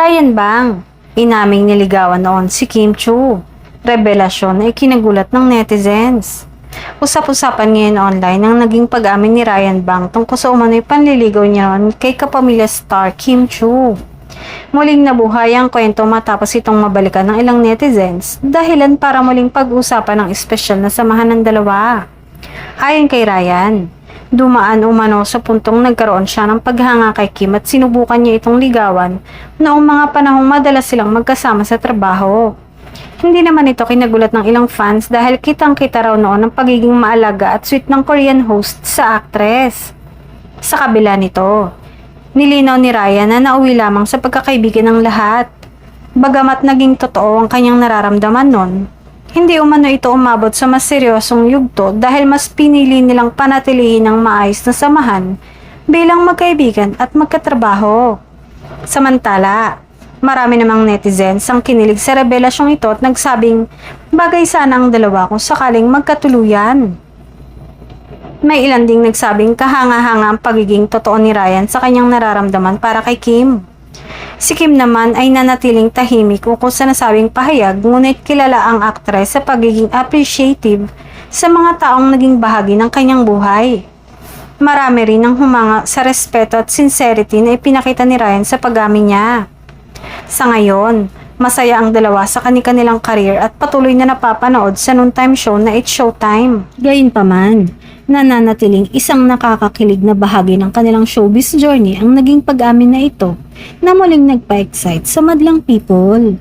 Ryan Bang, inaming niligawan noon si Kim Chu. Revelasyon ay kinagulat ng netizens. Usap-usapan ngayon online ang naging pag-amin ni Ryan Bang tungkol sa umano'y panliligaw niya noon kay kapamilya star Kim Chu. Muling nabuhay ang kwento matapos itong mabalikan ng ilang netizens, dahilan para muling pag-usapan ng espesyal na samahan ng dalawa. Ayon kay Ryan, dumaan umano sa puntong nagkaroon siya ng paghanga kay Kim at sinubukan niya itong ligawan noong mga panahong madalas silang magkasama sa trabaho. Hindi naman ito kinagulat ng ilang fans dahil kitang-kita raw noon ang pagiging maalaga at sweet ng Korean host sa actress. Sa kabila nito, nilinaw ni Ryan na nauwi lamang sa pagkakaibigan ng lahat. Bagamat naging totoo ang kanyang nararamdaman noon, hindi umano ito umabot sa mas seryosong yugto dahil mas pinili nilang panatilihin ang maayos na samahan bilang magkaibigan at magkatrabaho. Samantala, marami namang netizens ang kinilig sa revelasyong ito at nagsabing bagay sana ang dalawa kung sakaling magkatuluyan. May ilan ding nagsabing kahanga-hanga ang pagiging totoo ni Ryan sa kanyang nararamdaman para kay Kim. Si Kim naman ay nanatiling tahimik ukol sa nasabing pahayag, ngunit kilala ang aktres sa pagiging appreciative sa mga taong naging bahagi ng kanyang buhay. Marami rin ang humanga sa respeto at sincerity na ipinakita ni Ryan sa pag-amin niya. Sa ngayon, masaya ang dalawa sa kani-kanilang career at patuloy na napapanood sa noontime show na It's Showtime. Gayunpaman, nananatiling isang nakakakilig na bahagi ng kanilang showbiz journey ang naging pag-amin na ito na muling nagpa-excite sa madlang people.